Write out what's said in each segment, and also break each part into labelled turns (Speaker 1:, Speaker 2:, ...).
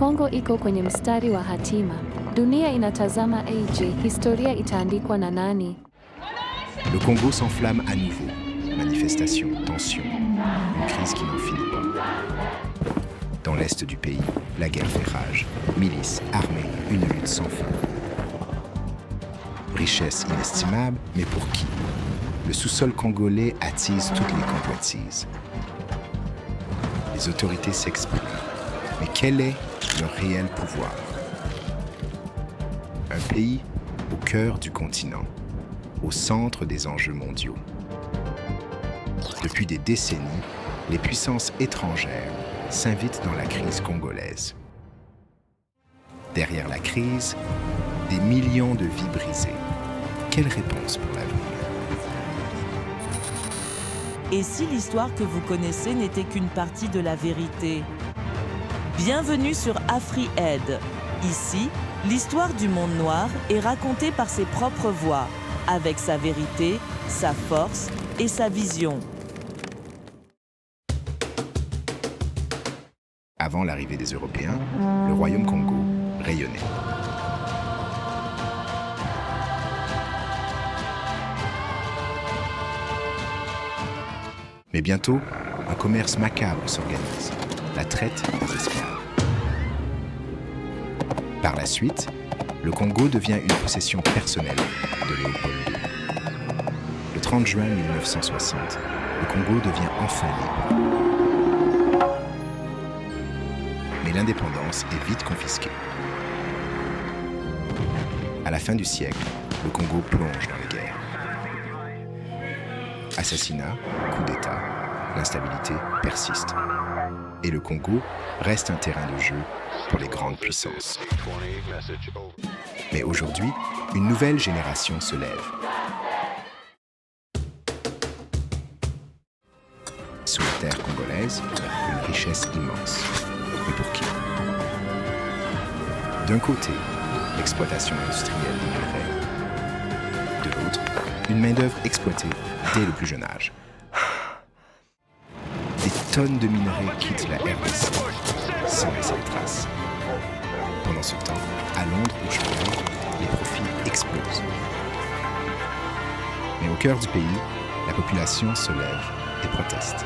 Speaker 1: Kongo iko kwenye mstari wa hatima. Dunia inatazama. Je, historia itaandikwa na nani?
Speaker 2: Le Congo s'enflamme à nouveau. Manifestations, tensions, une crise qui n'en finit pas. Dans l'est du pays, la guerre fait rage. Milices, armées, une lutte sans fin. Richesse inestimable, mais pour qui? Le sous-sol congolais attise toutes les convoitises. Les autorités s'expriment. Mais quel est leur réel pouvoir? Un pays au cœur du continent, au centre des enjeux mondiaux. Depuis des décennies, les puissances étrangères s'invitent dans la crise congolaise. Derrière la crise, des millions de vies brisées. Quelle réponse pour l'avenir?
Speaker 3: Et si l'histoire que vous connaissez n'était qu'une partie de la vérité? Bienvenue sur AfriAide. Ici, l'histoire du monde noir est racontée par ses propres voix, avec sa vérité, sa force et sa vision.
Speaker 2: Avant l'arrivée des Européens, le Royaume Congo rayonnait. Mais bientôt, un commerce macabre s'organise, la traite des esclaves. Par la suite, le Congo devient une possession personnelle de Léopold II. Le 30 juin 1960, le Congo devient enfin libre. Mais l'indépendance est vite confisquée. À la fin du siècle, le Congo plonge dans les guerres. Assassinats, coups d'État, l'instabilité persiste. Et le Congo reste un terrain de jeu pour les grandes puissances. Mais aujourd'hui, une nouvelle génération se lève. Sous la terre congolaise, une richesse immense. Mais pour qui? D'un côté, l'exploitation industrielle des minerais. De l'autre, une main-d'œuvre exploitée dès le plus jeune âge. Des tonnes de minerais quittent la RDC sans laisser de traces. Pendant ce temps, à Londres ou Shanghai, les profits explosent. Mais au cœur du pays, la population se lève et proteste.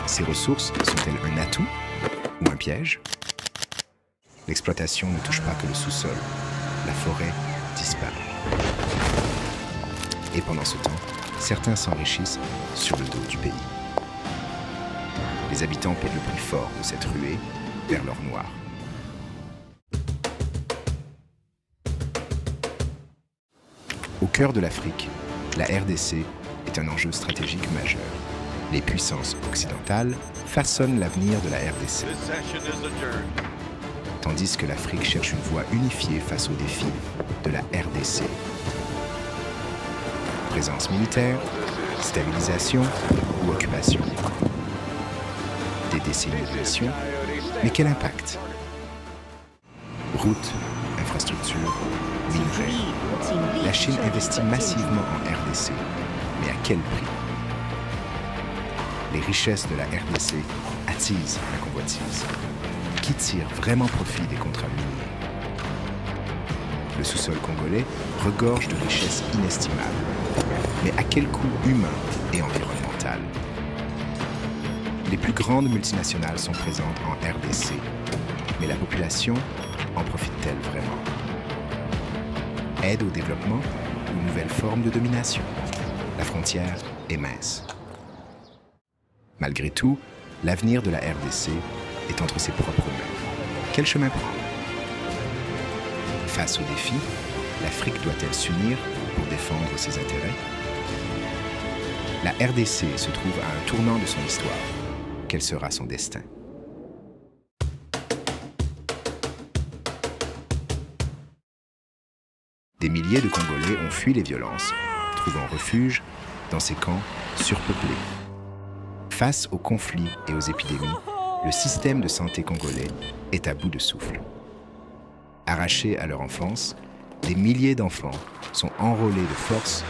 Speaker 2: Ces ressources sont-elles un atout ou un piège? L'exploitation ne touche pas que le sous-sol. La forêt disparaît. Et pendant ce temps, certains s'enrichissent sur le dos du pays. Les habitants paient le prix fort de cette ruée vers l'or noir. Au cœur de l'Afrique, la RDC est un enjeu stratégique majeur. Les puissances occidentales façonnent l'avenir de la RDC. Tandis que l'Afrique cherche une voie unifiée face aux défis de la RDC. Présence militaire, stabilisation ou occupation. Des décennies de mission, mais quel impact? Routes, infrastructures, minerais. La Chine investit massivement en RDC, mais à quel prix? Les richesses de la RDC attisent la convoitise. Qui tire vraiment profit des contrats miniers? Le sous-sol congolais regorge de richesses inestimables. Mais à quel coût humain et environnemental? Les plus grandes multinationales sont présentes en RDC, mais la population en profite-t-elle vraiment? Aide au développement ou nouvelle forme de domination? La frontière est mince. Malgré tout, l'avenir de la RDC est entre ses propres mains. Quel chemin prendre? Face aux défis, l'Afrique doit-elle s'unir pour défendre ses intérêts? La RDC se trouve à un tournant de son histoire. Quel sera son destin? Des milliers de Congolais ont fui les violences, trouvant refuge dans ces camps surpeuplés. Face aux conflits et aux épidémies, le système de santé congolais est à bout de souffle. Arrachés à leur enfance, des milliers d'enfants sont enrôlés de force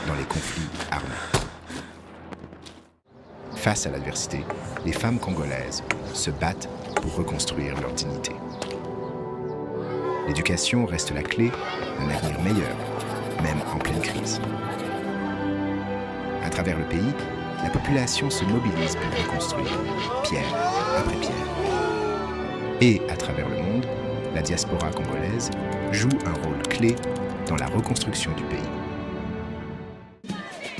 Speaker 2: dans les conflits armés. Face à l'adversité, les femmes congolaises se battent pour reconstruire leur dignité. L'éducation reste la clé d'un avenir meilleur, même en pleine crise. À travers le pays, la population se mobilise pour reconstruire, pierre après pierre. Et à travers le monde, la diaspora congolaise joue un rôle clé dans la reconstruction du pays.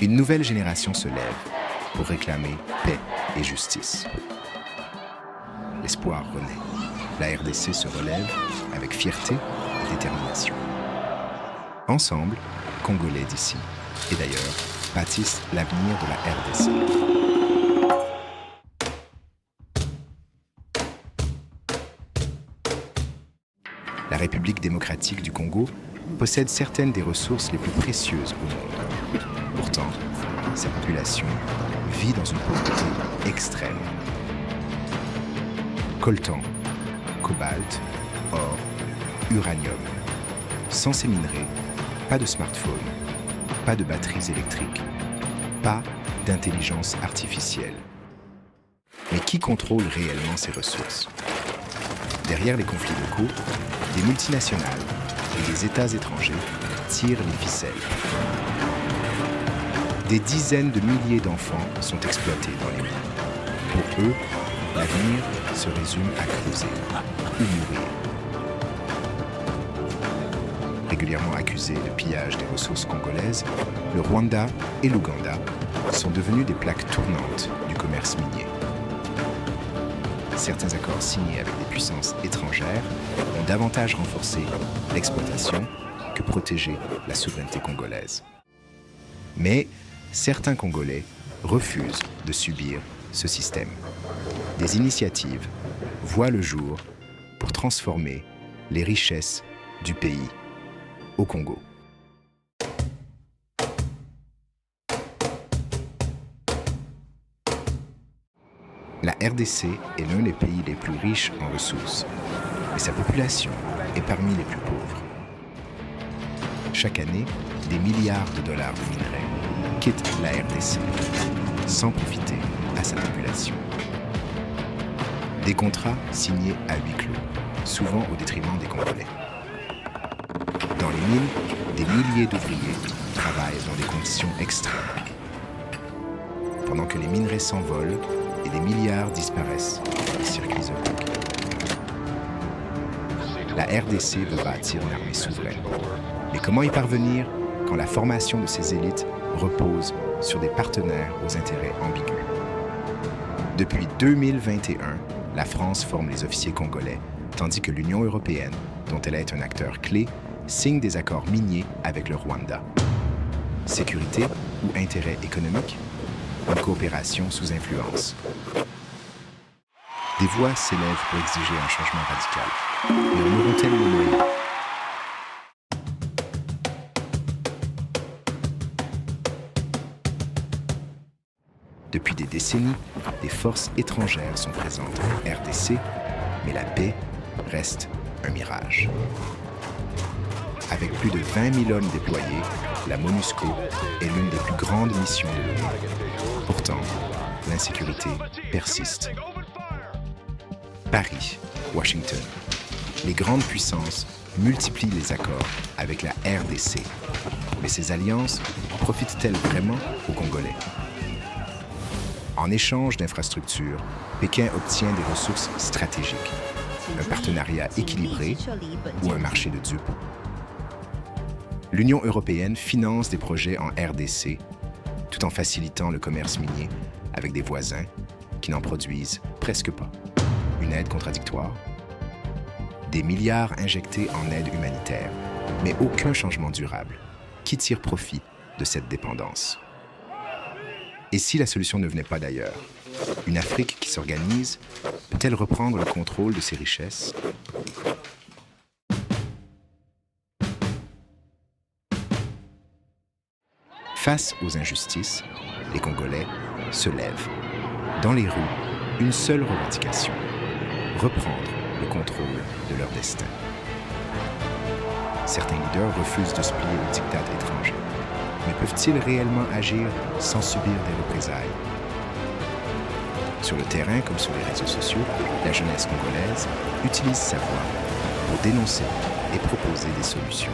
Speaker 2: Une nouvelle génération se lève pour réclamer paix et justice. L'espoir renaît. La RDC se relève avec fierté et détermination. Ensemble, Congolais d'ici et d'ailleurs bâtissent l'avenir de la RDC. La République démocratique du Congo possède certaines des ressources les plus précieuses au monde. Pourtant, sa population vit dans une pauvreté extrême. Coltan, cobalt, or, uranium. Sans ces minerais, pas de smartphone, pas de batteries électriques, pas d'intelligence artificielle. Mais qui contrôle réellement ces ressources? Derrière les conflits locaux, des multinationales et des États étrangers tirent les ficelles. Des dizaines de milliers d'enfants sont exploités dans les mines. Pour eux, l'avenir se résume à creuser ou mourir. Régulièrement accusés de pillage des ressources congolaises, le Rwanda et l'Ouganda sont devenus des plaques tournantes du commerce minier. Certains accords signés avec des puissances étrangères ont davantage renforcé l'exploitation que protégé la souveraineté congolaise. Mais certains Congolais refusent de subir ce système. Des initiatives voient le jour pour transformer les richesses du pays au Congo. La RDC est l'un des pays les plus riches en ressources, mais sa population est parmi les plus pauvres. Chaque année, des milliards de dollars de minerais quittent la RDC sans profiter à sa population. Des contrats signés à huis clos, souvent au détriment des Congolais. Dans les mines, des milliers d'ouvriers travaillent dans des conditions extrêmes. Pendant que les minerais s'envolent et des milliards disparaissent dans les circuits opaques. La RDC veut bâtir une armée souveraine. Mais comment y parvenir quand la formation de ces élites repose sur des partenaires aux intérêts ambigus? Depuis 2021, la France forme les officiers congolais, tandis que l'Union européenne, dont elle est un acteur clé, signe des accords miniers avec le Rwanda. Sécurité ou intérêt économique? Une coopération sous influence. Des voix s'élèvent pour exiger un changement radical. Mais en auront-elles les moyens? Depuis des décennies, des forces étrangères sont présentes en RDC, mais la paix reste un mirage. Avec plus de 20 000 hommes déployés, la MONUSCO est l'une des plus grandes missions de l'ONU. Pourtant, l'insécurité persiste. Paris, Washington, les grandes puissances multiplient les accords avec la RDC. Mais ces alliances profitent-elles vraiment aux Congolais? En échange d'infrastructures, Pékin obtient des ressources stratégiques, un partenariat équilibré ou un marché de dupes. L'Union européenne finance des projets en RDC tout en facilitant le commerce minier avec des voisins qui n'en produisent presque pas. Une aide contradictoire, des milliards injectés en aide humanitaire, mais aucun changement durable. Qui tire profit de cette dépendance? Et si la solution ne venait pas d'ailleurs? Une Afrique qui s'organise peut-elle reprendre le contrôle de ses richesses? Face aux injustices, les Congolais se lèvent. Dans les rues, une seule revendication: reprendre le contrôle de leur destin. Certains leaders refusent de se plier aux diktats étrangers. Mais peuvent-ils réellement agir sans subir des représailles? Sur le terrain comme sur les réseaux sociaux, la jeunesse congolaise utilise sa voix pour dénoncer et proposer des solutions.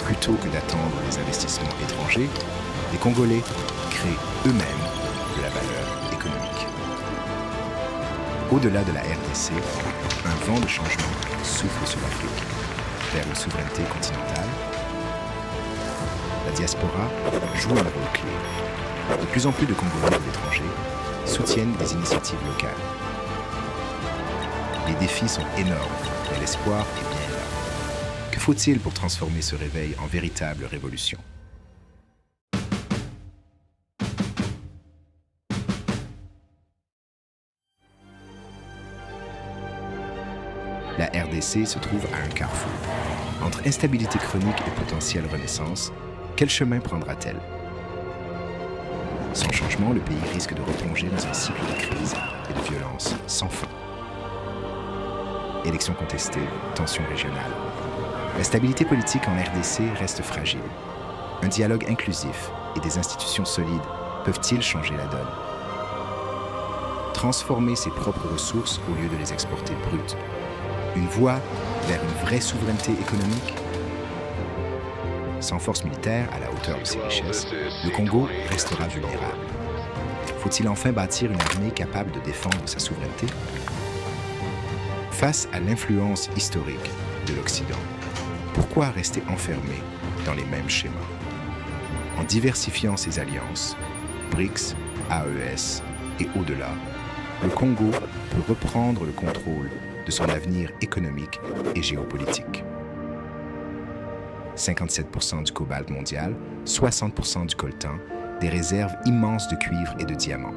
Speaker 2: Plutôt que d'attendre des investissements étrangers, les Congolais créent eux-mêmes de la valeur économique. Au-delà de la RDC, un vent de changement souffle sur l'Afrique, vers une souveraineté continentale. La diaspora joue un rôle clé. De plus en plus de Congolais de l'étranger soutiennent des initiatives locales. Les défis sont énormes, mais l'espoir est bien là. Que faut-il pour transformer ce réveil en véritable révolution ? La RDC se trouve à un carrefour. Entre instabilité chronique et potentielle renaissance, quel chemin prendra-t-elle ? Sans changement, le pays risque de replonger dans un cycle de crise et de violence sans fin. Élections contestées, tensions régionales. La stabilité politique en RDC reste fragile. Un dialogue inclusif et des institutions solides peuvent-ils changer la donne ? Transformer ses propres ressources au lieu de les exporter brutes. Une voie vers une vraie souveraineté économique ? Sans force militaire à la hauteur de ses richesses, le Congo restera vulnérable. Faut-il enfin bâtir une armée capable de défendre sa souveraineté ? Face à l'influence historique de l'Occident, pourquoi rester enfermé dans les mêmes schémas ? En diversifiant ses alliances, BRICS, AES et au-delà, le Congo peut reprendre le contrôle de son avenir économique et géopolitique. 57% du cobalt mondial, 60% du coltan, des réserves immenses de cuivre et de diamants.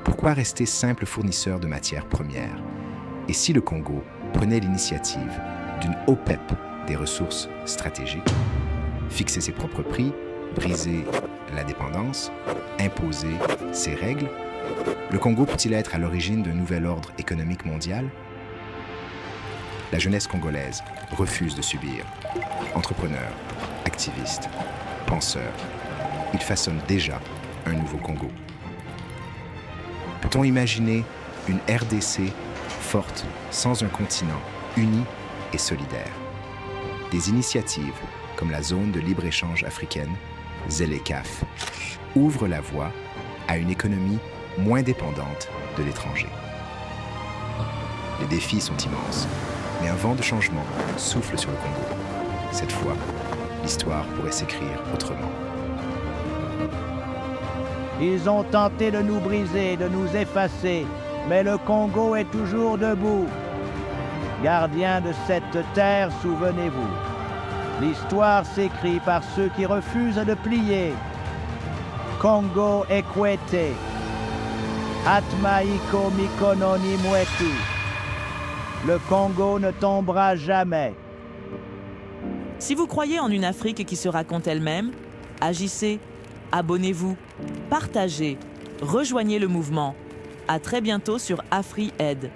Speaker 2: Pourquoi rester simple fournisseur de matières premières ? Et si le Congo prenait l'initiative d'une OPEP des ressources stratégiques, fixer ses propres prix, briser la dépendance, imposer ses règles, le Congo peut-il être à l'origine d'un nouvel ordre économique mondial ? La jeunesse congolaise refuse de subir. Entrepreneurs, activistes, penseurs, ils façonnent déjà un nouveau Congo. Peut-on imaginer une RDC forte sans un continent uni et solidaire ? Des initiatives comme la zone de libre-échange africaine, ZLECAf, ouvrent la voie à une économie moins dépendante de l'étranger. Les défis sont immenses, mais un vent de changement souffle sur le Congo. Cette fois, l'histoire pourrait s'écrire autrement.
Speaker 4: Ils ont tenté de nous briser, de nous effacer, mais le Congo est toujours debout. Gardiens de cette terre, souvenez-vous. L'histoire s'écrit par ceux qui refusent de plier. Congo Ekwete. Atmaiko Mikono ni Mwetu. Le Congo ne tombera jamais.
Speaker 3: Si vous croyez en une Afrique qui se raconte elle-même, agissez, abonnez-vous, partagez, rejoignez le mouvement. À très bientôt sur AfriAid.